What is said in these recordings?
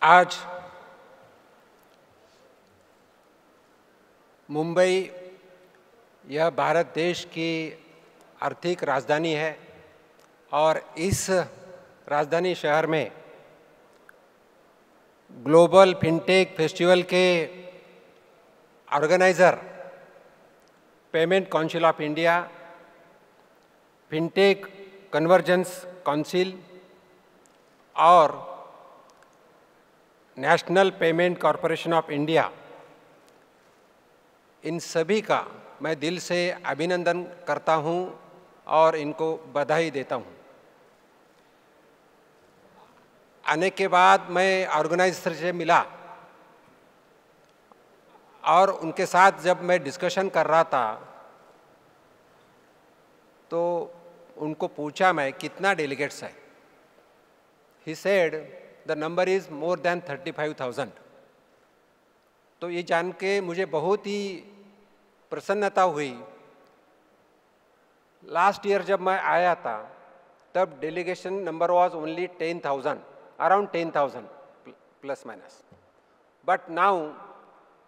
आज मुंबई यह भारत देश की आर्थिक राजधानी है और इस राजधानी शहर में ग्लोबल फिनटेक फेस्टिवल के organiser payment council of India, fintech convergence council और national payment corporation of India, इन सभी का मैं दिल से अभिनंदन करता हूं और इनको बधाई देता हूं। आने के बाद मैं ऑर्गेनाइजर से मिला और उनके साथ जब मैं डिस्कशन कर रहा था तो उनको पूछा मैं कितना डेलीगेट्स है। He said the number is more than 35,000। तो ये जान के मुझे बहुत ही प्रसन्नता हुई। लास्ट ईयर जब मैं आया था तब delegation number was only 10,000, around 10,000 plus minus, but now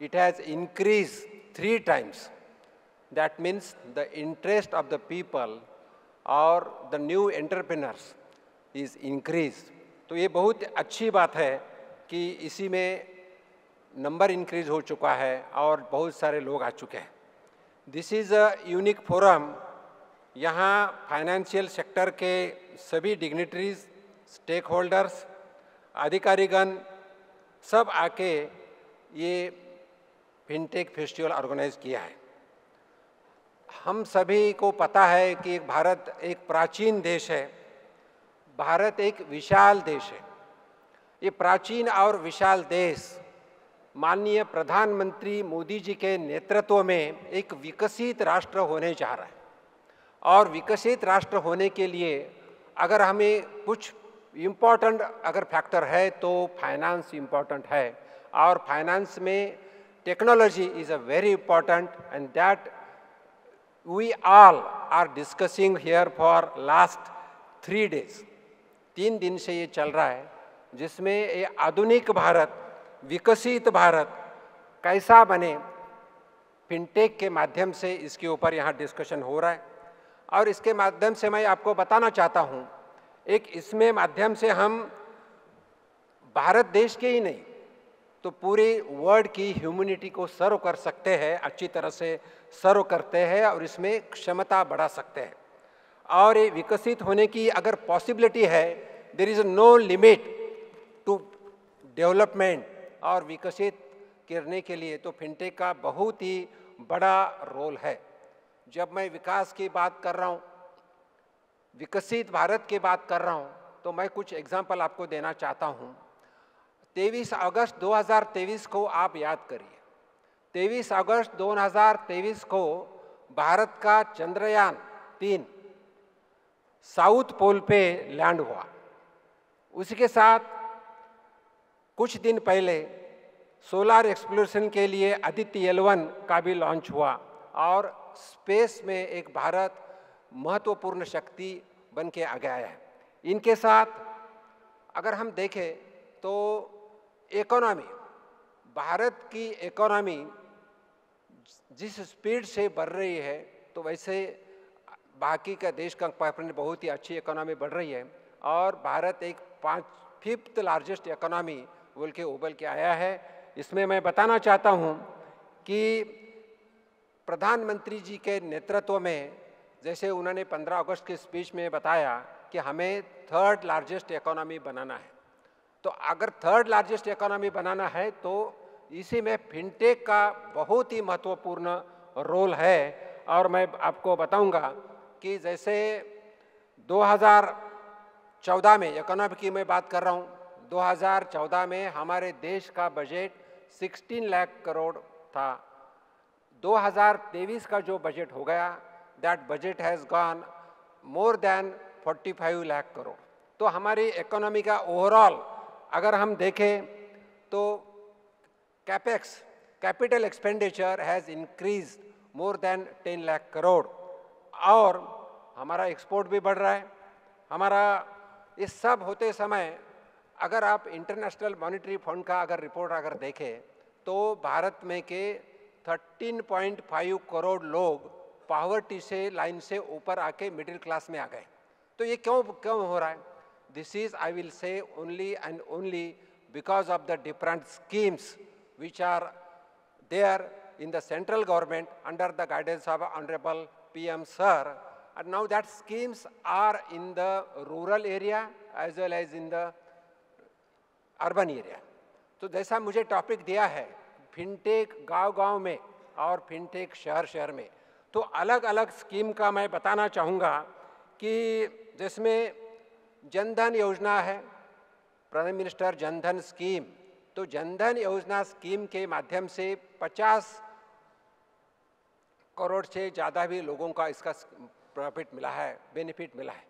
it has increased 3 times. That means the interest of the people or the new entrepreneurs is increased. तो ये बहुत अच्छी बात है कि इसी में नंबर इंक्रीज हो चुका है और बहुत सारे लोग आ चुके हैं। This is a unique forum. यहाँ फाइनेंशियल सेक्टर के सभी डिग्निटरीज, स्टेक होल्डर्स, अधिकारीगण सब आके ये फिनटेक फेस्टिवल ऑर्गेनाइज किया है। हम सभी को पता है कि भारत एक प्राचीन देश है, भारत एक विशाल देश है। ये प्राचीन और विशाल देश माननीय प्रधानमंत्री मोदी जी के नेतृत्व में एक विकसित राष्ट्र होने जा रहा है और विकसित राष्ट्र होने के लिए अगर हमें कुछ इम्पोर्टेंट अगर फैक्टर है तो फाइनेंस इम्पोर्टेंट है और फाइनेंस में technology is a very important, and that we all are discussing here for last 3 days. 3 दिन से ये चल रहा है जिसमें ये आधुनिक भारत, विकसित भारत कैसा बने, फिनटेक के माध्यम से इसके ऊपर यहाँ डिस्कशन हो रहा है। और इसके माध्यम से मैं आपको बताना चाहता हूँ, एक इसमें माध्यम से हम भारत देश के ही नहीं तो पूरे वर्ल्ड की ह्यूमैनिटी को सर्व कर सकते हैं, अच्छी तरह से सर्व करते हैं और इसमें क्षमता बढ़ा सकते हैं। और ये विकसित होने की अगर पॉसिबिलिटी है, there is no limit to development और विकसित करने के लिए तो फिनटेक का बहुत ही बड़ा रोल है। जब मैं विकास की बात कर रहा हूँ, विकसित भारत की बात कर रहा हूँ, तो मैं कुछ एग्जाम्पल आपको देना चाहता हूँ। 23 अगस्त 2023 को आप याद करिए। 23 अगस्त 2023 को भारत का चंद्रयान 3 साउथ पोल पे लैंड हुआ। उसी के साथ कुछ दिन पहले सोलर एक्सप्लोरेशन के लिए आदित्य L1 का भी लॉन्च हुआ और स्पेस में एक भारत महत्वपूर्ण शक्ति बन के आ गया है। इनके साथ अगर हम देखें तो इकोनॉमी, भारत की इकोनॉमी जिस स्पीड से बढ़ रही है तो वैसे बाकी का देश का बहुत ही अच्छी इकोनॉमी बढ़ रही है और भारत एक 5th लार्जेस्ट इकोनॉमी बोल के उभर के आया है। इसमें मैं बताना चाहता हूँ कि प्रधानमंत्री जी के नेतृत्व में, जैसे उन्होंने 15 अगस्त के स्पीच में बताया कि हमें 3rd लार्जेस्ट इकोनॉमी बनाना है, तो अगर 3rd लार्जेस्ट इकोनॉमी बनाना है तो इसी में फिनटेक का बहुत ही महत्वपूर्ण रोल है। और मैं आपको बताऊंगा कि जैसे 2014 में इकोनॉमी की मैं बात कर रहा हूँ, 2014 में हमारे देश का बजट 16 लाख करोड़ था। 2023 का जो बजट हो गया, that budget has gone more than 45 lakh crore. तो हमारी इकोनॉमी का ओवरऑल अगर हम देखें तो capex, capital expenditure has increase more than 10 lakh crore और हमारा एक्सपोर्ट भी बढ़ रहा है। हमारा इस सब होते समय अगर आप इंटरनेशनल मॉनेटरी फंड का अगर रिपोर्ट अगर देखें तो भारत में के 13.5 करोड़ लोग पॉवर्टी से लाइन से ऊपर आके मिडिल क्लास में आ गए। तो ये क्यों क्यों हो रहा है? This is I will say only and only because of the different schemes which are there in the central government under the guidance of Honorable PM Sir, and now that schemes are in the rural area as well as in the urban area. तो जैसा मुझे topic दिया है fintech गांव-गांव में और fintech शहर-शहर में, तो अलग-अलग स्कीम का मैं बताना चाहूँगा कि जिसमें जनधन योजना है, प्राइम मिनिस्टर जनधन स्कीम। तो जनधन योजना स्कीम के माध्यम से 50 करोड़ से ज़्यादा भी लोगों का इसका प्रॉफिट मिला है, बेनिफिट मिला है।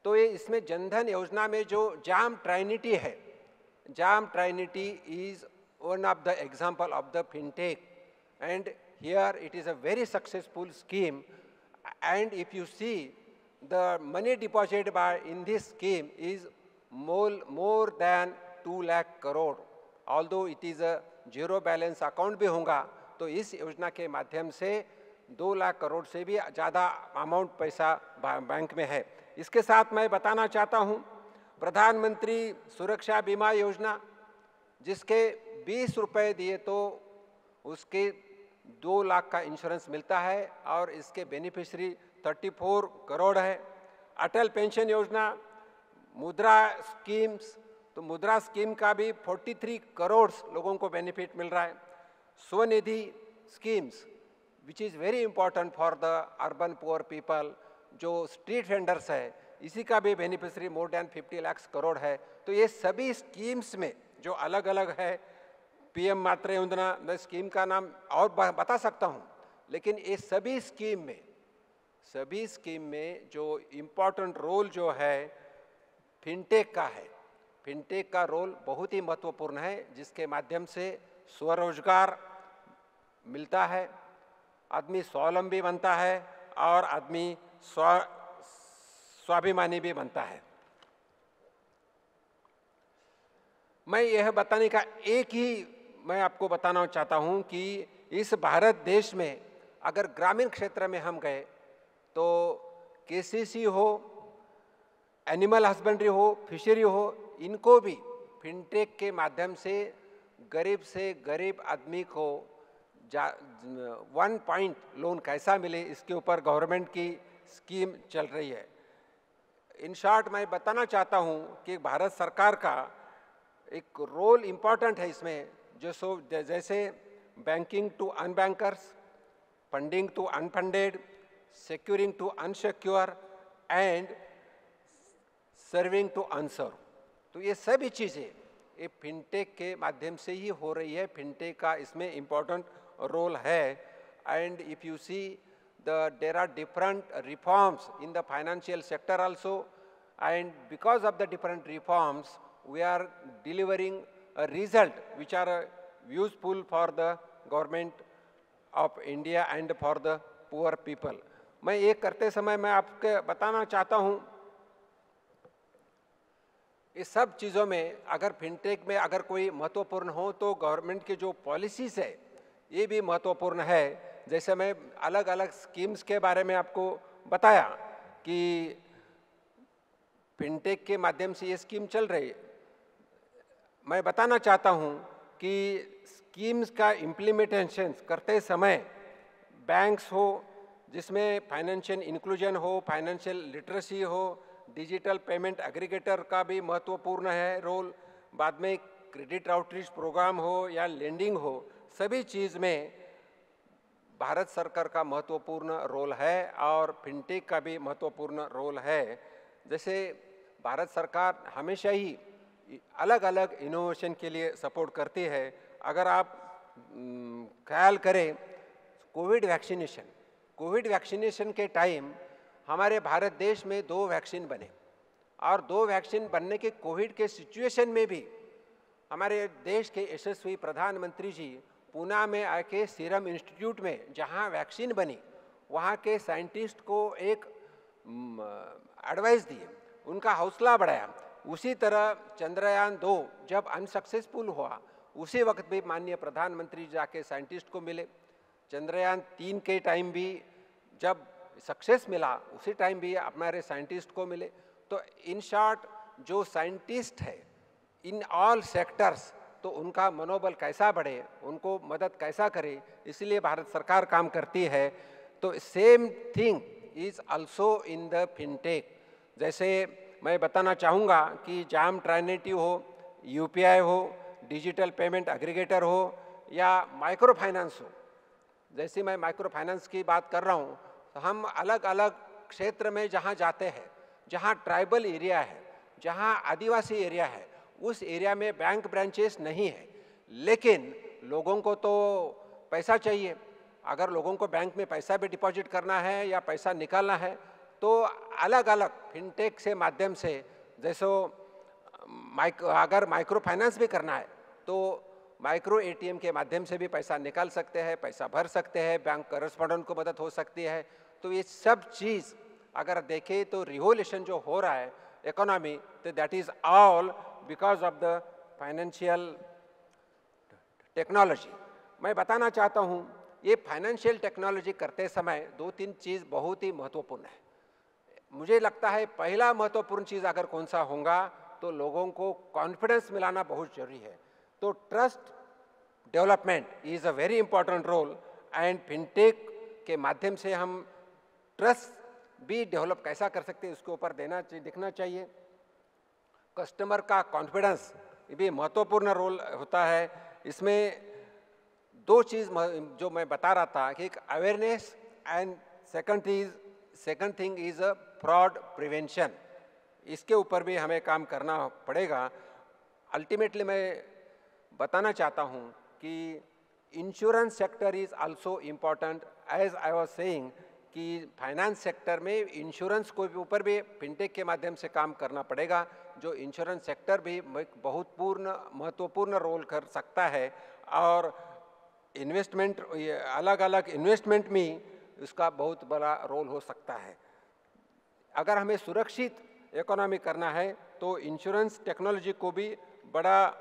तो ये इसमें जनधन योजना में जो जाम ट्राइनिटी है, JAM trinity is one of the example of the fintech and here it is a very successful scheme and if you see the money deposit by in this scheme is more than 2 lakh crore. Although it is a zero balance account भी होगा तो इस योजना के माध्यम से 2 लाख करोड़ से भी ज़्यादा अमाउंट पैसा बैंक में है। इसके साथ मैं बताना चाहता हूँ प्रधानमंत्री सुरक्षा बीमा योजना, जिसके 20 रुपये दिए तो उसके 2 लाख का इंश्योरेंस मिलता है और इसके बेनिफिशरी 34 करोड़ है। अटल पेंशन योजना, मुद्रा स्कीम्स, तो मुद्रा स्कीम का भी 43 करोड़ लोगों को बेनिफिट मिल रहा है। Svanidhi schemes which is very important for the urban poor people, जो स्ट्रीट वेंडर्स है, इसी का भी beneficiary more than 50 lakh crore है। तो ये सभी स्कीम्स में जो अलग अलग है, पीएम मातृ योजना, मैं स्कीम का नाम और बता सकता हूँ, लेकिन ये सभी स्कीम में जो इम्पोर्टेंट रोल जो है फिनटेक का है। फिनटेक का रोल बहुत ही महत्वपूर्ण है, जिसके माध्यम से स्वरोजगार मिलता है, आदमी स्वावलंबी बनता है और आदमी स्वाभिमानी भी बनता है। मैं यह बताने का एक ही मैं आपको बताना चाहता हूं कि इस भारत देश में अगर ग्रामीण क्षेत्र में हम गए तो केसीसी हो, एनिमल हस्बेंड्री हो, फिशरी हो, इनको भी फिनटेक के माध्यम से गरीब आदमी को 1 पॉइंट लोन कैसा मिले, इसके ऊपर गवर्नमेंट की स्कीम चल रही है। इन शॉर्ट मैं बताना चाहता हूं कि भारत सरकार का एक रोल इम्पॉर्टेंट है इसमें, जैसे banking to unbankers, funding to unfunded, securing to unsecure and serving to unserve. तो ये सभी चीज़ें ये फिनटेक के माध्यम से ही हो रही है। फिनटेक का इसमें इम्पोर्टेंट रोल है। And if you see there are different reforms in the financial sector also, and because of the different reforms we are delivering a result which are useful for the government of India and for the poor people. मैं ये करते समय मैं आपको बताना चाहता हूँ इस सब चीज़ों में अगर फिनटेक में अगर कोई महत्वपूर्ण हो तो गवर्नमेंट की जो पॉलिसीज़ है ये भी महत्वपूर्ण है। जैसे मैं अलग अलग स्कीम्स के बारे में आपको बताया कि फिनटेक के माध्यम से ये स्कीम चल रही है। मैं बताना चाहता हूँ कि स्कीम्स का इम्प्लीमेंटेशन करते समय बैंक्स हो, जिसमें फाइनेंशियल इंक्लूजन हो, फाइनेंशियल लिटरेसी हो, डिजिटल पेमेंट एग्रीगेटर का भी महत्वपूर्ण है रोल, बाद में क्रेडिट आउटरीच प्रोग्राम हो या लेंडिंग हो, सभी चीज़ में भारत सरकार का महत्वपूर्ण रोल है और फिनटेक का भी महत्वपूर्ण रोल है। जैसे भारत सरकार हमेशा ही अलग अलग इनोवेशन के लिए सपोर्ट करती है। अगर आप ख्याल करें कोविड वैक्सीनेशन के टाइम हमारे भारत देश में 2 वैक्सीन बने और 2 वैक्सीन बनने के कोविड के सिचुएशन में भी हमारे देश के यशस्वी प्रधानमंत्री जी पूना में आके सीरम इंस्टीट्यूट में जहां वैक्सीन बनी वहां के साइंटिस्ट को एक एडवाइस दिए, उनका हौसला बढ़ाया। उसी तरह चंद्रयान 2 जब अनसक्सेसफुल हुआ, उसी वक्त भी माननीय प्रधानमंत्री जाके साइंटिस्ट को मिले। चंद्रयान 3 के टाइम भी जब सक्सेस मिला, उसी टाइम भी हमारे साइंटिस्ट को मिले। तो इन शॉर्ट, जो साइंटिस्ट है इन ऑल सेक्टर्स, तो उनका मनोबल कैसा बढ़े, उनको मदद कैसा करे, इसलिए भारत सरकार काम करती है। तो same thing is also in the fintech. जैसे मैं बताना चाहूँगा कि जाम ट्राइनेटिव हो, यूपीआई हो, डिजिटल पेमेंट एग्रीगेटर हो या माइक्रो फाइनेंस हो। जैसे मैं माइक्रो फाइनेंस की बात कर रहा हूँ, तो हम अलग अलग क्षेत्र में जहाँ जाते हैं, जहाँ ट्राइबल एरिया है, जहाँ आदिवासी एरिया है, उस एरिया में बैंक ब्रांचेस नहीं है, लेकिन लोगों को तो पैसा चाहिए। अगर लोगों को बैंक में पैसा भी डिपॉजिट करना है या पैसा निकालना है, तो अलग अलग फिनटेक से माध्यम से, जैसे अगर माइक्रो फाइनेंस भी करना है तो माइक्रो एटीएम के माध्यम से भी पैसा निकाल सकते हैं, पैसा भर सकते हैं, बैंक करस्पॉन्डेंट को मदद हो सकती है। तो ये सब चीज़ अगर देखें तो रिवोल्यूशन जो हो रहा है इकोनॉमी, तो that is all because of the financial technology. मैं बताना चाहता हूँ, ये फाइनेंशियल टेक्नोलॉजी करते समय 2-3 चीज़ बहुत ही महत्वपूर्ण है। मुझे लगता है पहला महत्वपूर्ण चीज़ अगर कौन सा होगा, तो लोगों को कॉन्फिडेंस मिलाना बहुत जरूरी है। तो trust development is a very important role, and fintech के माध्यम से हम ट्रस्ट भी डेवलप कैसा कर सकते हैं, उसके ऊपर दिखना चाहिए। कस्टमर का कॉन्फिडेंस भी महत्वपूर्ण रोल होता है। इसमें 2 चीज़ जो मैं बता रहा था कि एक awareness, and second thing is a fraud prevention. इसके ऊपर भी हमें काम करना पड़ेगा। अल्टीमेटली मैं बताना चाहता हूँ कि insurance sector is also important, as I was saying कि फाइनेंस सेक्टर में इंश्योरेंस को ऊपर भी फिनटेक के माध्यम से काम करना पड़ेगा। जो इंश्योरेंस सेक्टर भी बहुत महत्वपूर्ण रोल कर सकता है, और इन्वेस्टमेंट, अलग अलग इन्वेस्टमेंट में उसका बहुत बड़ा रोल हो सकता है। अगर हमें सुरक्षित इकोनॉमी करना है तो इंश्योरेंस टेक्नोलॉजी को भी बड़ा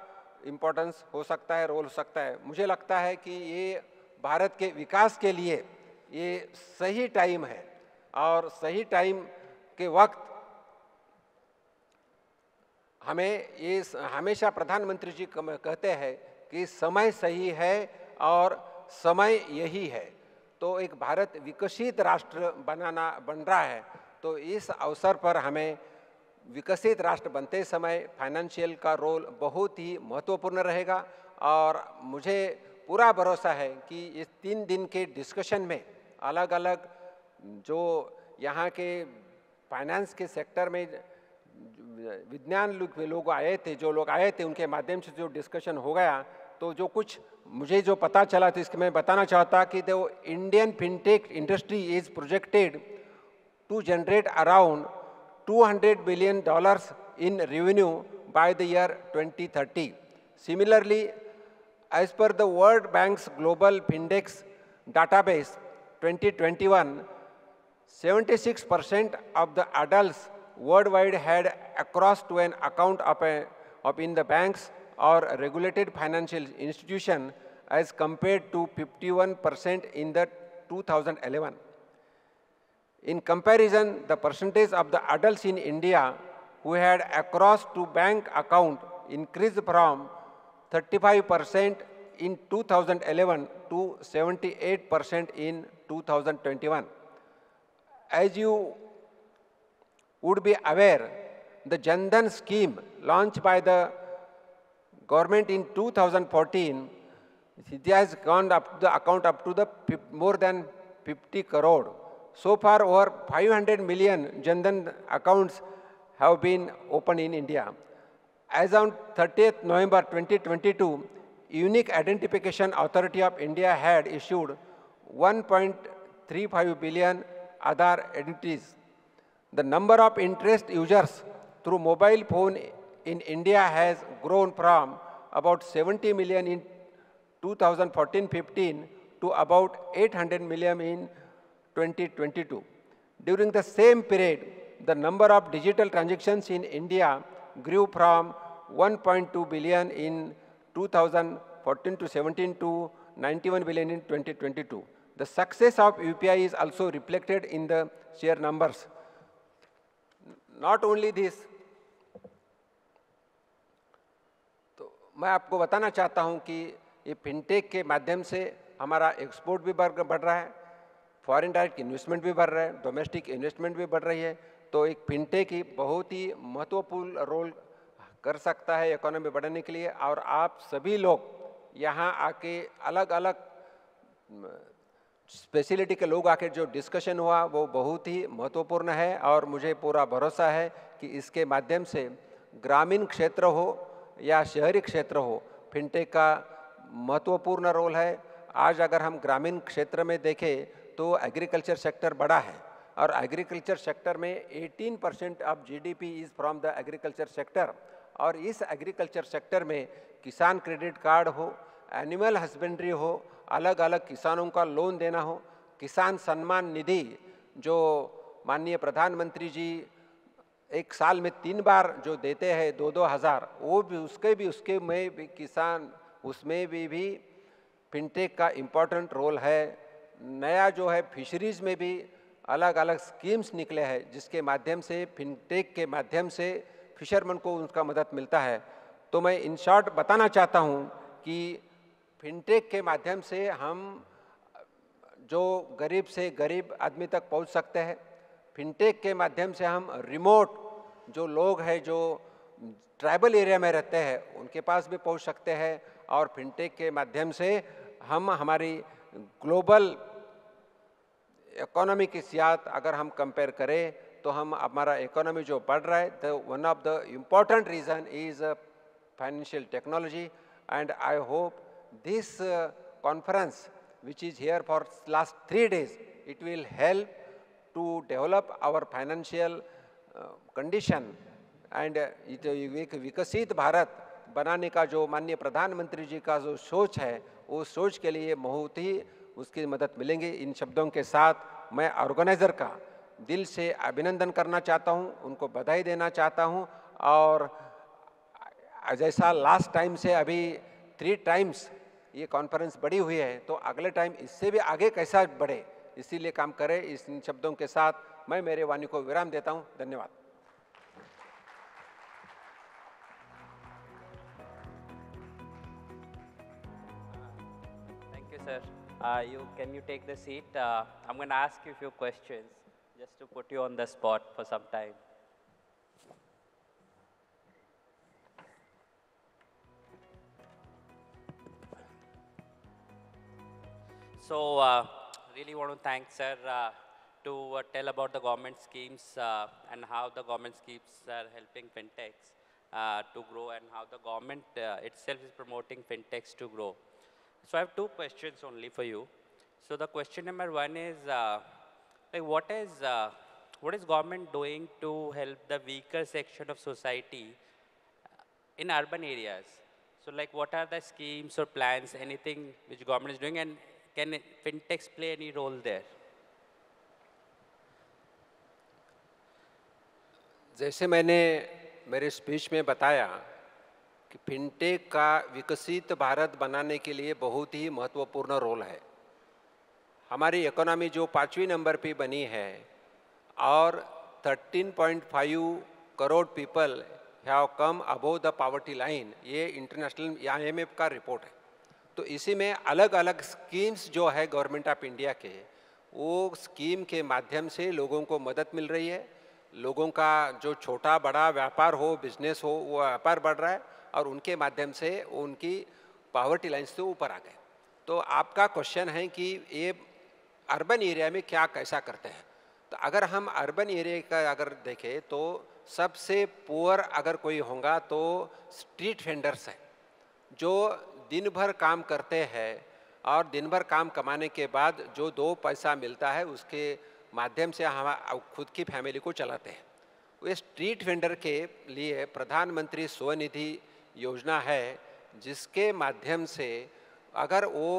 इम्पोर्टेंस हो सकता है, रोल हो सकता है। मुझे लगता है कि ये भारत के विकास के लिए ये सही टाइम है, और सही टाइम के वक्त हमें ये हमेशा प्रधानमंत्री जी कहते हैं कि समय सही है और समय यही है। तो एक भारत विकसित राष्ट्र बन रहा है। तो इस अवसर पर हमें विकसित राष्ट्र बनते समय फाइनेंशियल का रोल बहुत ही महत्वपूर्ण रहेगा, और मुझे पूरा भरोसा है कि इस 3 दिन के डिस्कशन में अलग अलग जो यहाँ के फाइनेंस के सेक्टर में विज्ञान लोग आए थे, उनके माध्यम से जो डिस्कशन हो गया, तो जो कुछ मुझे जो पता चला, तो इसके मैं बताना चाहता कि the Indian fintech industry is projected to generate around $200 billion in revenue by the year 2030. Similarly, as per the World Bank's Global Findex database 2021, 76% of the adults worldwide had access to an account of in the banks or regulated financial institution, as compared to 51% in the 2011. In comparison, the percentage of the adults in India who had access to bank account increased from 35% in 2011 to 78% in 2021. As you would be aware, the Jan Dhan scheme launched by the government in 2014, it has gone up to the account up to the more than 50 crore. So far, over 500 million Jan Dhan accounts have been opened in India. As on 30th November 2022, Unique Identification Authority of India had issued 1.35 billion Aadhaar identities. The number of interest users through mobile phone in India has grown from about 70 million in 2014-15 to about 800 million in 2022. During the same period, the number of digital transactions in India grew from 1.2 billion in 2014 to 17 to 91 billion in 2022. The success of UPI is also reflected in the share numbers. Not only this, तो मैं आपको बताना चाहता हूं कि ये fintech के माध्यम से हमारा एक्सपोर्ट भी बढ़ रहा है, फॉरेन डायरेक्ट इन्वेस्टमेंट भी बढ़ रहा है, डोमेस्टिक इन्वेस्टमेंट भी बढ़ रही है। तो एक फिनटेक ही बहुत ही महत्वपूर्ण रोल कर सकता है इकोनॉमी बढ़ाने के लिए। और आप सभी लोग यहाँ आके अलग अलग स्पेशलिटी के लोग आके जो डिस्कशन हुआ वो बहुत ही महत्वपूर्ण है, और मुझे पूरा भरोसा है कि इसके माध्यम से ग्रामीण क्षेत्र हो या शहरी क्षेत्र हो, फिनटेक का महत्वपूर्ण रोल है। आज अगर हम ग्रामीण क्षेत्र में देखें तो एग्रीकल्चर सेक्टर बड़ा है, और एग्रीकल्चर सेक्टर में 18% of GDP is from the agriculture sector. और इस एग्रीकल्चर सेक्टर में किसान क्रेडिट कार्ड हो, एनिमल हस्बेंड्री हो, अलग अलग किसानों का लोन देना हो, किसान सम्मान निधि जो माननीय प्रधानमंत्री जी एक साल में 3 बार जो देते हैं 2-2 हज़ार, वो भी उसके में भी किसान उसमें भी फिनटेक का इम्पोर्टेंट रोल है। नया जो है फिशरीज़ में भी अलग अलग स्कीम्स निकले हैं जिसके माध्यम से फिनटेक के माध्यम से फिशरमैन को उनका मदद मिलता है। तो मैं इन शॉर्ट बताना चाहता हूँ कि फिनटेक के माध्यम से हम जो गरीब से गरीब आदमी तक पहुँच सकते हैं। फिनटेक के माध्यम से हम रिमोट जो लोग हैं जो ट्राइबल एरिया में रहते हैं उनके पास भी पहुँच सकते हैं, और फिनटेक के माध्यम से हम हमारी ग्लोबल इकोनॉमी के साथ अगर हम कंपेयर करें तो हम हमारा इकोनॉमी जो बढ़ रहा है, तो one of the important reason is financial technology. And I hope this conference which is here for last 3 days, it will help to develop our financial condition and एक विकसित भारत बनाने का जो माननीय प्रधानमंत्री जी का जो सोच है, वो सोच के लिए बहुत ही उसकी मदद मिलेंगी। इन शब्दों के साथ मैं ऑर्गेनाइज़र का दिल से अभिनंदन करना चाहता हूँ, उनको बधाई देना चाहता हूँ। और जैसा लास्ट टाइम से अभी 3 टाइम्स ये कॉन्फ्रेंस बढ़ी हुई है, तो अगले टाइम इससे भी आगे कैसा बढ़े, इसीलिए काम करें। इस शब्दों के साथ मैं मेरे वाणी को विराम देता हूँ। धन्यवाद। Thank you, sir. Can you take the seat? I'm going to ask you a few questions just to put you on the spot for some time. So, really want to thank sir to tell about the government schemes and how the government schemes are helping fintechs to grow, and how the government itself is promoting fintechs to grow. So I have 2 questions only for you. So the question number 1 is, like what is government doing to help the weaker section of society in urban areas? So like what are the schemes or plans, anything which government is doing, and can fintechs play any role there? जैसे मैंने मेरे speech में बताया कि fintech का विकसित भारत बनाने के लिए बहुत ही महत्वपूर्ण रोल है। हमारी इकोनॉमी जो 5वीं नंबर पे बनी है और 13.5 crore people have come above the poverty line, ये इंटरनेशनल IMF का रिपोर्ट है। तो इसी में अलग अलग स्कीम्स जो है गवर्नमेंट ऑफ इंडिया के, वो स्कीम के माध्यम से लोगों को मदद मिल रही है। लोगों का जो छोटा बड़ा व्यापार हो, बिजनेस हो, वो व्यापार बढ़ रहा है और उनके माध्यम से उनकी पॉवर्टी लाइन से ऊपर आ गए। तो आपका क्वेश्चन है कि ये अर्बन एरिया में क्या कैसा करते हैं। तो अगर हम अर्बन एरिया का अगर देखें तो सबसे पुअर अगर कोई होगा तो स्ट्रीट वेंडर्स हैं, जो दिन भर काम करते हैं और दिन भर काम कमाने के बाद जो 2 पैसा मिलता है उसके माध्यम से हम खुद की फैमिली को चलाते हैं। वे स्ट्रीट वेंडर के लिए प्रधानमंत्री स्वनिधि योजना है, जिसके माध्यम से अगर वो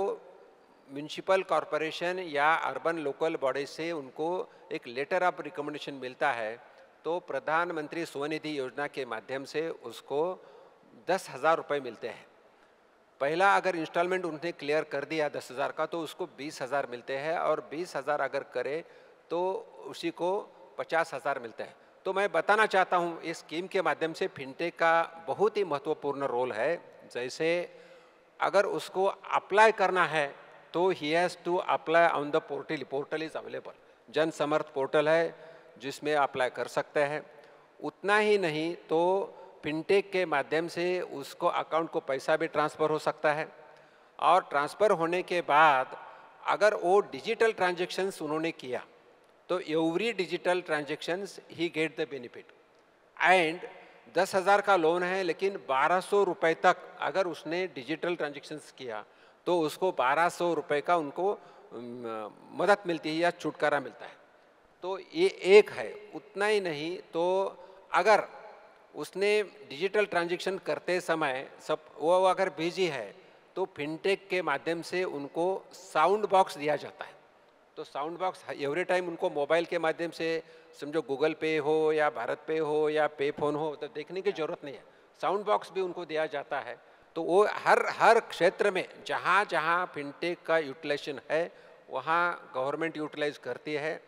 म्यूनिसिपल कॉरपोरेशन या अर्बन लोकल बॉडी से उनको एक लेटर ऑफ रिकमेंडेशन मिलता है, तो प्रधानमंत्री स्वनिधि योजना के माध्यम से उसको 10,000 रुपये मिलते हैं। पहला अगर इंस्टॉलमेंट उन्होंने क्लियर कर दिया 10,000 का तो उसको 20,000 मिलते हैं, और 20,000 अगर करे तो उसी को 50,000 मिलते हैं। तो मैं बताना चाहता हूँ इस स्कीम के माध्यम से फिनटेक का बहुत ही महत्वपूर्ण रोल है। जैसे अगर उसको अप्लाई करना है तो he has to apply on the portal. Portal is available, Jan Samarth portal है जिसमें अप्लाई कर सकते हैं। उतना ही नहीं तो फिनटेक के माध्यम से उसको अकाउंट को पैसा भी ट्रांसफ़र हो सकता है, और ट्रांसफ़र होने के बाद अगर वो डिजिटल ट्रांजेक्शन्स उन्होंने किया तो every digital transactions he get the benefit. And 10,000 का लोन है, लेकिन 1,200 रुपये तक अगर उसने डिजिटल ट्रांजेक्शन्स किया तो उसको 1,200 रुपये का उनको मदद मिलती है या छुटकारा मिलता है। तो ये एक है। उतना ही नहीं तो अगर उसने डिजिटल ट्रांजेक्शन करते समय सब वो अगर बिजी है तो फिनटेक के माध्यम से उनको साउंड बॉक्स दिया जाता है। तो साउंड बॉक्स एवरी टाइम उनको मोबाइल के माध्यम से, समझो गूगल पे हो या भारत पे हो या पे फोन हो, तो देखने की ज़रूरत नहीं है, साउंड बॉक्स भी उनको दिया जाता है। तो वो हर क्षेत्र में जहाँ जहाँ फिनटेक का यूटिलाइजेशन है वहाँ गवर्नमेंट यूटिलाइज करती है,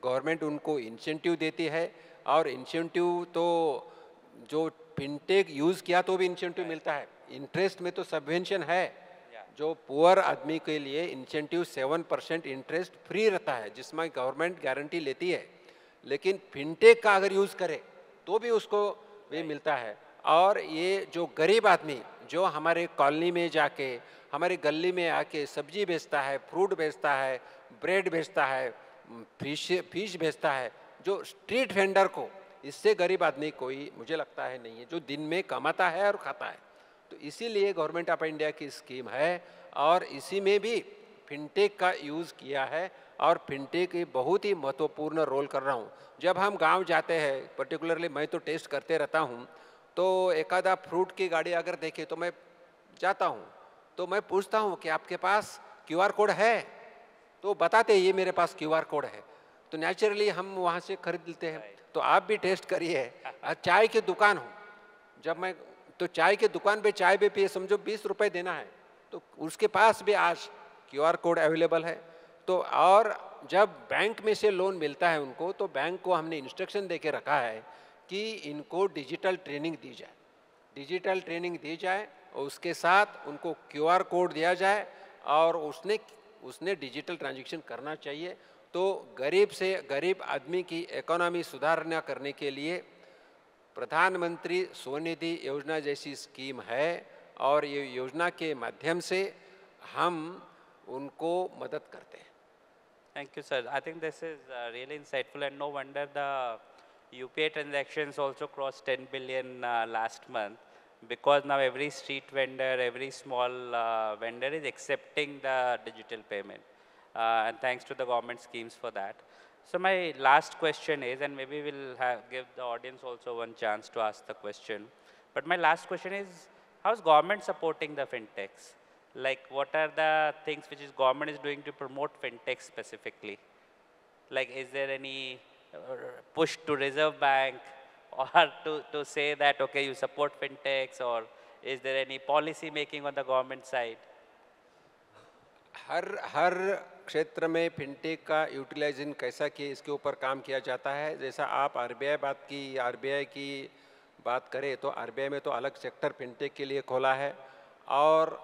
गवर्नमेंट उनको इंसेंटिव देती है। और इंसेंटिव तो जो फिनटेक यूज़ किया तो भी इंसेंटिव मिलता है, इंटरेस्ट में तो सबवेंशन है। जो पुअर आदमी के लिए इंसेंटिव 7% इंटरेस्ट फ्री रहता है, जिसमें गवर्नमेंट गारंटी लेती है। लेकिन फिनटेक का अगर यूज़ करे तो भी उसको भी मिलता है। और ये जो गरीब आदमी जो हमारे कॉलोनी में जाके, हमारे गली में आके सब्जी बेचता है, फ्रूट बेचता है, ब्रेड बेचता है, फिश बेचता है, जो स्ट्रीट वेंडर को, इससे गरीब आदमी कोई मुझे लगता है नहीं है जो दिन में कमाता है और खाता है। तो इसीलिए गवर्नमेंट ऑफ इंडिया की स्कीम है और इसी में भी फिनटेक का यूज़ किया है, और फिनटेक बहुत ही महत्वपूर्ण रोल कर रहा हूँ। जब हम गांव जाते हैं, पर्टिकुलरली मैं तो टेस्ट करते रहता हूँ, तो एक आधा फ्रूट की गाड़ी अगर देखे तो मैं जाता हूँ, तो मैं पूछता हूँ कि आपके पास क्यूआर कोड है? तो बताते ये मेरे पास क्यूआर कोड है। तो नेचुरली हम वहाँ से खरीद लेते हैं। तो आप भी टेस्ट करिए। चाय की दुकान हो, जब मैं तो चाय की दुकान पे चाय भी पिए, समझो 20 रुपये देना है, तो उसके पास भी आज क्यूआर कोड अवेलेबल है। तो और जब बैंक में से लोन मिलता है उनको, तो बैंक को हमने इंस्ट्रक्शन दे के रखा है कि इनको डिजिटल ट्रेनिंग दी जाए, डिजिटल ट्रेनिंग दी जाए, और उसके साथ उनको क्यूआर कोड दिया जाए, और उसने डिजिटल ट्रांजेक्शन करना चाहिए। तो गरीब से गरीब आदमी की इकोनॉमी सुधारना करने के लिए प्रधानमंत्री स्वनिधि योजना जैसी स्कीम है, और ये योजना के माध्यम से हम उनको मदद करते हैं। Thank you, sir. I think this is really insightful, and no wonder the UPI transactions also crossed 10 billion last month, because now every street vendor, every small vendor is accepting the digital payment. And thanks to the government schemes for that. So my last question is, and maybe we'll give the audience also one chance to ask the question, but my last question is, how is government supporting the fintechs? Like, what are the things which is government is doing to promote fintech specifically? Like, is there any push to Reserve Bank, or to say that, okay, you support fintechs, or is there any policy making on the government side? हर क्षेत्र में fintech का utilisation कैसा किए इसके ऊपर काम किया जाता है। जैसा आप आरबीआई की बात करें तो आरबीआई में तो अलग सेक्टर फिनटेक के लिए खोला है, और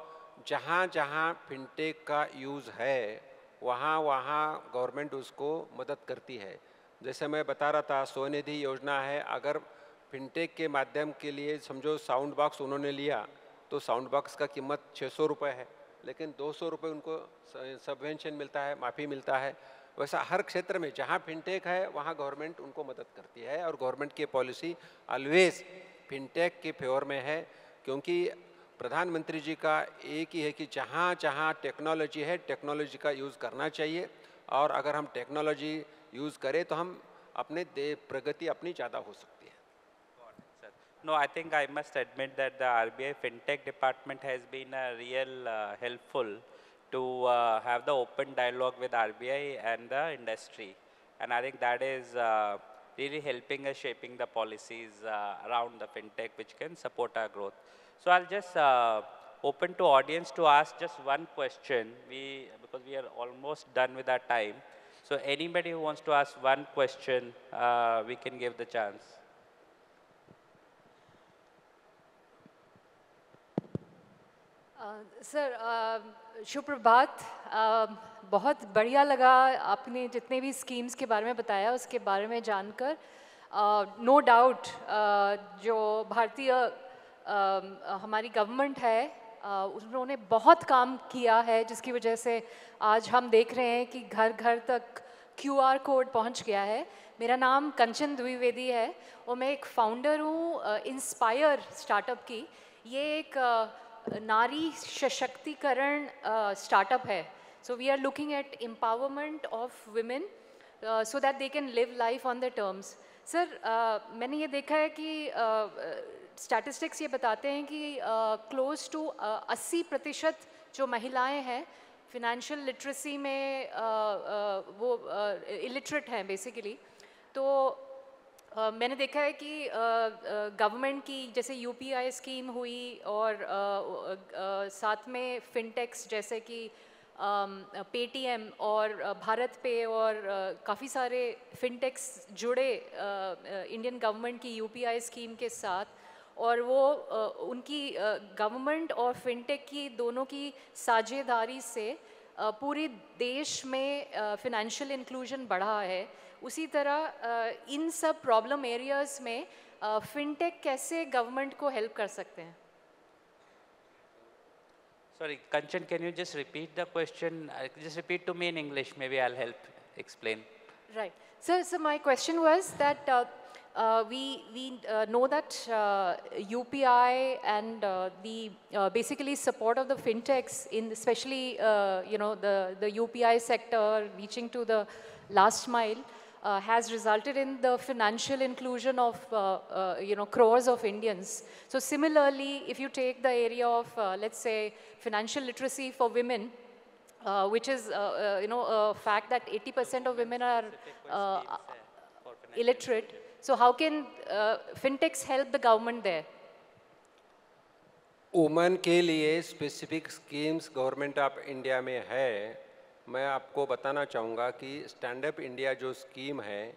जहाँ जहाँ फिनटेक का यूज़ है वहाँ वहाँ गवर्नमेंट उसको मदद करती है। जैसे मैं बता रहा था, स्वनिधि योजना है, अगर फिनटेक के माध्यम के लिए समझो साउंड बॉक्स उन्होंने लिया, तो साउंड बॉक्स का कीमत 600 रुपये है, लेकिन 200 रुपये उनको सबवेंशन मिलता है, माफ़ी मिलता है। वैसा हर क्षेत्र में जहाँ फिनटेक है वहाँ गवर्नमेंट उनको मदद करती है, और गवर्नमेंट की पॉलिसी ऑलवेज फिनटेक के फेवर में है, क्योंकि प्रधानमंत्री जी का एक ही है कि जहाँ जहाँ टेक्नोलॉजी है टेक्नोलॉजी का यूज़ करना चाहिए, और अगर हम टेक्नोलॉजी यूज़ करें तो हम अपने प्रगति अपनी ज़्यादा हो सकती है। No, I think I must admit that the RBI FinTech department has been real helpful to have the open dialogue with RBI and the industry. And I think that is really helping us shaping the policies around the fintech which can support our growth. So I'll just open to audience to ask just one question. Because we are almost done with our time. So anybody who wants to ask one question, we can give the chance. Sir शुभ प्रभात। बहुत बढ़िया लगा आपने जितने भी schemes के बारे में बताया उसके बारे में जानकर। नो डाउट जो भारतीय हमारी गवर्नमेंट है उन्होंने बहुत काम किया है जिसकी वजह से आज हम देख रहे हैं कि घर घर तक QR कोड पहुंच गया है। मेरा नाम कंचन द्विवेदी है और मैं एक फाउंडर हूँ इंस्पायर स्टार्टअप की। ये एक नारी सशक्तिकरण स्टार्टअप है। So we are looking at empowerment of women so that they can live life on the terms. Sir मैंने ये देखा है कि स्टैटिस्टिक्स ये बताते हैं कि क्लोज टू 80% जो महिलाएं हैं फिनेंशियल लिटरेसी में वो इलिटरेट हैं बेसिकली। तो मैंने देखा है कि गवर्नमेंट की जैसे UPI स्कीम हुई और साथ में फिनटेक्स जैसे कि पेटीएम और भारत पे और काफ़ी सारे फिनटेक्स जुड़े इंडियन गवर्नमेंट की UPI स्कीम के साथ और वो उनकी गवर्नमेंट और फिनटेक की दोनों की साझेदारी से पूरे देश में फिनेंशियल इंक्लूजन बढ़ा है। उसी तरह इन सब प्रॉब्लम एरियाज में फिनटेक कैसे गवर्नमेंट को हेल्प कर सकते हैं? Sorry, Kanchan, can you just repeat the question? Just repeat to me in English. Maybe I'll help explain. Right. So my question was that we know that UPI and the basically support of the fintechs in especially the UPI sector reaching to the last mile has resulted in the financial inclusion of crores of Indians. So similarly, if you take the area of let's say financial literacy for women, which is a fact that 80% of women are illiterate. So how can fintechs help the government there? Women के लिए specific schemes government of India में है। मैं आपको बताना चाहूँगा कि stand up India जो स्कीम है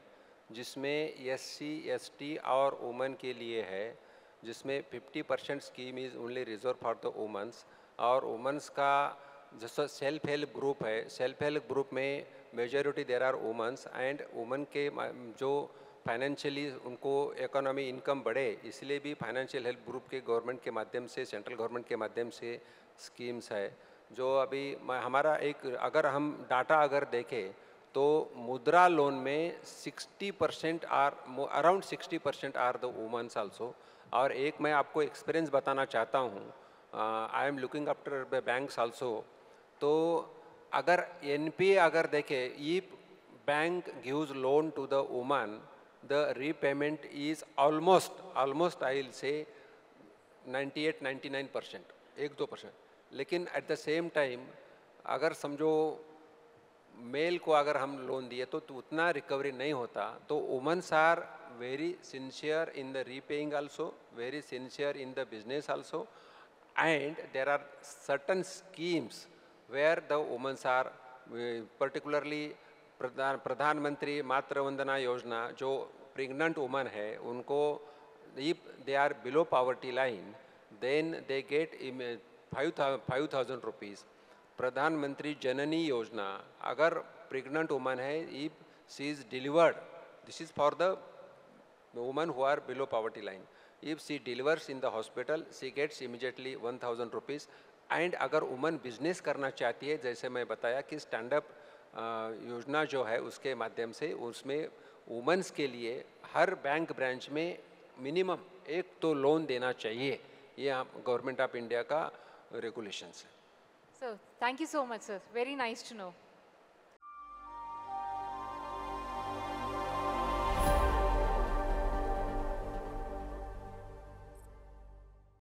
जिसमें SC ST और वुमेन के लिए है, जिसमें 50% scheme is only reserve for the womens. और वुमेन्स का जैसा सेल्फ हेल्प ग्रुप है, सेल्फ हेल्प ग्रुप में majority there are womens and women के जो फाइनेंशियली उनको इकोनॉमी इनकम बढ़े इसलिए भी फाइनेंशियल हेल्प ग्रुप के गवर्नमेंट के माध्यम से सेंट्रल गवर्नमेंट के माध्यम से स्कीम्स है। जो अभी हमारा एक अगर हम डाटा अगर देखें तो मुद्रा लोन में 60% are around 60% are the womens also. और एक मैं आपको एक्सपीरियंस बताना चाहता हूँ, I am looking after the banks also. तो अगर NPA अगर देखें, if bank gives loan to the woman, the repayment is almost I will say 98-99%, 1-2%। लेकिन एट द सेम टाइम अगर समझो मेल को अगर हम लोन दिए तो उतना रिकवरी नहीं होता। तो womens are very sincere in the repaying also, very sincere in the business also, and there are certain schemes where the womens are particularly Pradhan Mantri Matru Vandana Yojana जो प्रेग्नेंट वुमन है उनको if they are below poverty line then they get 5,000 rupees. Pradhan Mantri Janani Yojana अगर pregnant woman है if she is delivered, this is for the woman who are below poverty line, if she delivers in the hospital she gets immediately 1,000 rupees. And अगर woman business करना चाहती है, जैसे मैं बताया कि स्टैंड अप योजना जो है उसके माध्यम से उसमें वुमेन्स के लिए हर बैंक ब्रांच में मिनिमम एक तो लोन देना चाहिए। ये गवर्नमेंट ऑफ इंडिया का रेगुलेशंस है। So thank you so much, sir. Very nice to know.